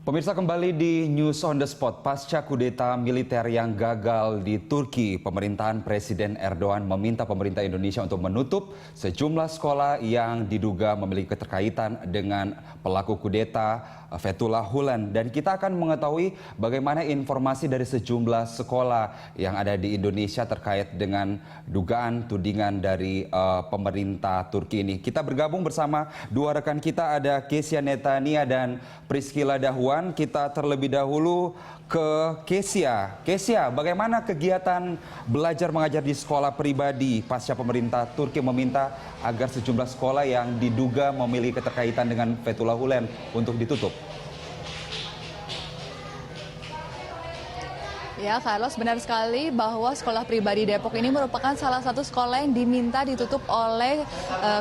Pemirsa, kembali di News on the Spot. Pasca kudeta militer yang gagal di Turki, pemerintahan Presiden Erdogan meminta pemerintah Indonesia untuk menutup sejumlah sekolah yang diduga memiliki keterkaitan dengan pelaku kudeta Fethullah Gulen. Dan kita akan mengetahui bagaimana informasi dari sejumlah sekolah yang ada di Indonesia terkait dengan dugaan tudingan dari pemerintah Turki ini. Kita bergabung bersama dua rekan kita, ada Kezia Netania dan Priscilla Dahwan. Kita terlebih dahulu ke Kezia. Kezia, bagaimana kegiatan belajar mengajar di sekolah pribadi pasca pemerintah Turki meminta agar sejumlah sekolah yang diduga memiliki keterkaitan dengan Fethullah Gulen untuk ditutup? Ya, Carlos, benar sekali bahwa sekolah pribadi Depok ini merupakan salah satu sekolah yang diminta ditutup oleh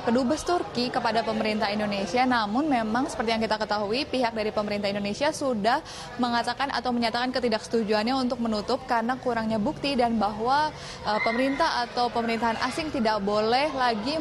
Kedubes Turki kepada pemerintah Indonesia. Namun memang seperti yang kita ketahui, pihak dari pemerintah Indonesia sudah mengatakan atau menyatakan ketidaksetujuannya untuk menutup karena kurangnya bukti dan bahwa pemerintah atau pemerintahan asing tidak boleh lagi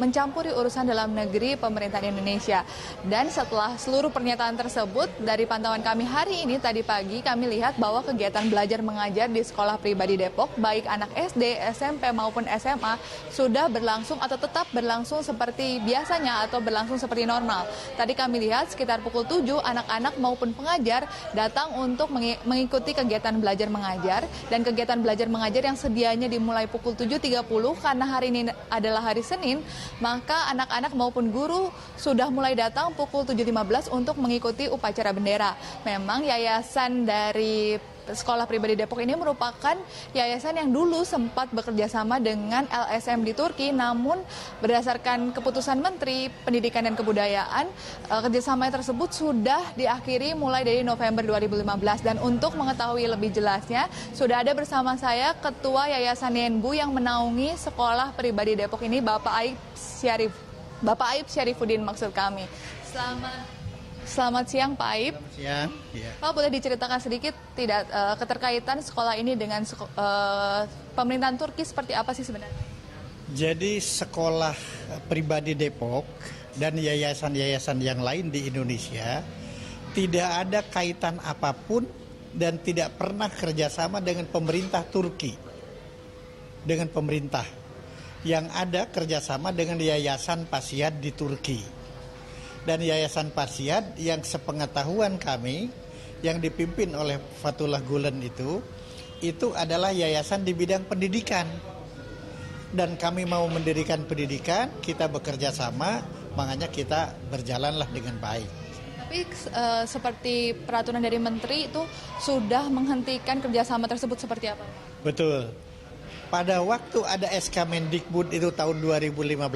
mencampuri urusan dalam negeri pemerintahan Indonesia. Dan setelah seluruh pernyataan tersebut, dari pantauan kami hari ini tadi pagi, kami lihat bahwa kegiatan belajar mengajar di sekolah pribadi Depok, baik anak SD, SMP maupun SMA, sudah berlangsung atau tetap berlangsung seperti biasanya atau berlangsung seperti normal. Tadi kami lihat sekitar pukul 7, anak-anak maupun pengajar datang untuk mengikuti kegiatan belajar mengajar, dan kegiatan belajar mengajar yang sedianya dimulai pukul 7.30 karena hari ini adalah hari Senin, maka anak-anak maupun guru sudah mulai datang pukul 7.15 untuk mengikuti upacara bendera. Memang yayasan dari sekolah pribadi Depok ini merupakan yayasan yang dulu sempat bekerja sama dengan LSM di Turki, namun berdasarkan keputusan Menteri Pendidikan dan Kebudayaan, kerjasama tersebut sudah diakhiri mulai dari November 2015. Dan untuk mengetahui lebih jelasnya, sudah ada bersama saya Ketua Yayasan Yenbu yang menaungi sekolah pribadi Depok ini, Bapak Aib Syarifuddin maksud kami. Selamat siang, Pak Aib. Selamat siang. Ya. Pak, boleh diceritakan sedikit tidak keterkaitan sekolah ini dengan pemerintahan Turki seperti apa sih sebenarnya? Jadi sekolah pribadi Depok dan yayasan-yayasan yang lain di Indonesia tidak ada kaitan apapun dan tidak pernah kerjasama dengan pemerintah Turki. Dengan pemerintah. Yang ada kerjasama dengan Yayasan Pasiad di Turki. Dan Yayasan Pasiad yang sepengetahuan kami yang dipimpin oleh Fethullah Gulen itu adalah yayasan di bidang pendidikan. Dan kami mau mendirikan pendidikan, kita bekerja sama, makanya kita berjalanlah dengan baik. Tapi seperti peraturan dari Menteri itu sudah menghentikan kerjasama tersebut seperti apa? Betul. Pada waktu ada SK Mendikbud itu tahun 2015,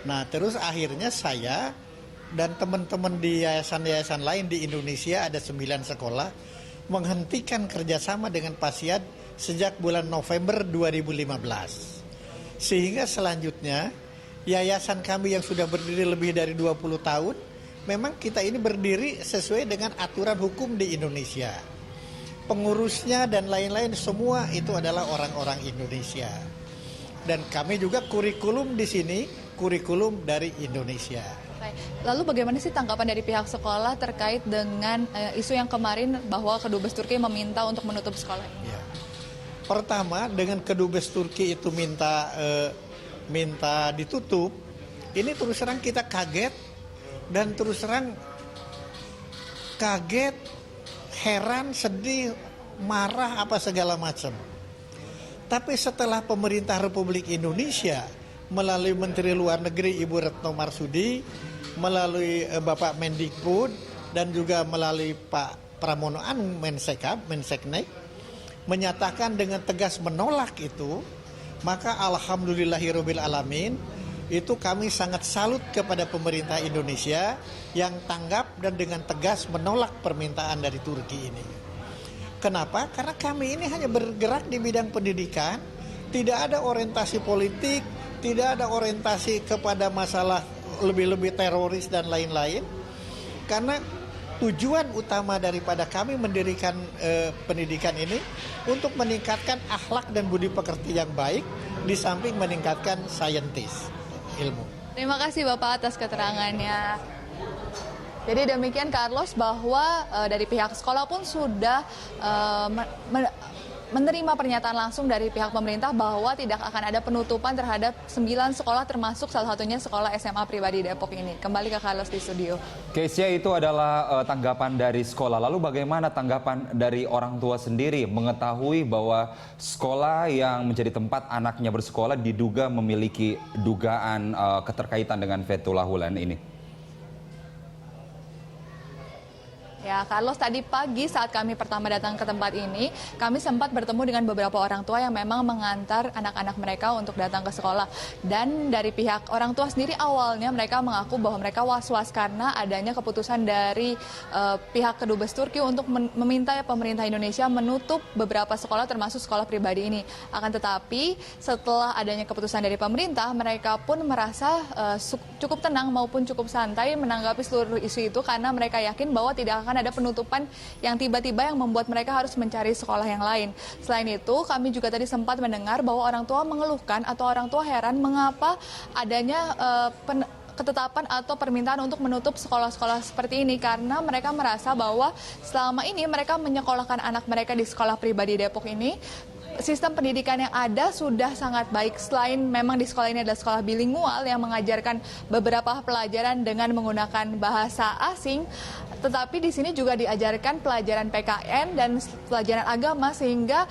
nah terus akhirnya saya dan teman-teman di yayasan-yayasan lain di Indonesia, ada 9 sekolah, menghentikan kerjasama dengan Pasiad sejak bulan November 2015. Sehingga selanjutnya yayasan kami yang sudah berdiri lebih dari 20 tahun, memang kita ini berdiri sesuai dengan aturan hukum di Indonesia. Pengurusnya dan lain-lain semua itu adalah orang-orang Indonesia. Dan kami juga kurikulum di sini, kurikulum dari Indonesia. Lalu bagaimana sih tanggapan dari pihak sekolah terkait dengan isu yang kemarin bahwa Kedubes Turki meminta untuk menutup sekolah ini? Ya. Pertama, dengan Kedubes Turki itu minta ditutup, ini terus terang kita kaget dan terus terang kaget, heran, sedih, marah apa segala macam. Tapi setelah pemerintah Republik Indonesia melalui Menteri Luar Negeri Ibu Retno Marsudi, melalui Bapak Mendikbud, dan juga melalui Pak Pramono Anung Menseknek, menyatakan dengan tegas menolak itu, maka alhamdulillahirabbil alamin, itu kami sangat salut kepada pemerintah Indonesia yang tanggap dan dengan tegas menolak permintaan dari Turki ini. Kenapa? Karena kami ini hanya bergerak di bidang pendidikan, tidak ada orientasi politik, tidak ada orientasi kepada masalah lebih-lebih teroris dan lain-lain. Karena tujuan utama daripada kami mendirikan pendidikan ini untuk meningkatkan akhlak dan budi pekerti yang baik, di samping meningkatkan saintis ilmu. Terima kasih Bapak atas keterangannya. Jadi demikian Carlos, bahwa dari pihak sekolah pun sudah menerima pernyataan langsung dari pihak pemerintah bahwa tidak akan ada penutupan terhadap 9 sekolah termasuk salah satunya sekolah SMA Pribadi Depok ini. Kembali ke Carlos di studio. Kesia, itu adalah tanggapan dari sekolah. Lalu bagaimana tanggapan dari orang tua sendiri mengetahui bahwa sekolah yang menjadi tempat anaknya bersekolah diduga memiliki dugaan keterkaitan dengan Fethullah Gulen ini? Ya, Carlos, tadi pagi saat kami pertama datang ke tempat ini, kami sempat bertemu dengan beberapa orang tua yang memang mengantar anak-anak mereka untuk datang ke sekolah. Dan dari pihak orang tua sendiri awalnya mereka mengaku bahwa mereka was-was karena adanya keputusan dari pihak Kedubes Turki untuk meminta pemerintah Indonesia menutup beberapa sekolah termasuk sekolah pribadi ini. Akan tetapi setelah adanya keputusan dari pemerintah, mereka pun merasa cukup tenang maupun cukup santai menanggapi seluruh isu itu karena mereka yakin bahwa tidak akan ada penutupan yang tiba-tiba yang membuat mereka harus mencari sekolah yang lain. Selain itu, kami juga tadi sempat mendengar bahwa orang tua mengeluhkan atau orang tua heran mengapa adanya ketetapan atau permintaan untuk menutup sekolah-sekolah seperti ini karena mereka merasa bahwa selama ini mereka menyekolahkan anak mereka di sekolah pribadi Depok ini. Sistem pendidikan yang ada sudah sangat baik. Selain memang di sekolah ini adalah sekolah bilingual yang mengajarkan beberapa pelajaran dengan menggunakan bahasa asing, tetapi di sini juga diajarkan pelajaran PKN dan pelajaran agama sehingga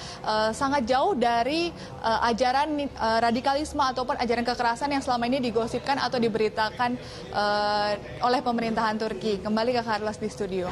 sangat jauh dari ajaran radikalisme ataupun ajaran kekerasan yang selama ini digosipkan atau diberitakan oleh pemerintahan Turki. Kembali ke Carlos di studio.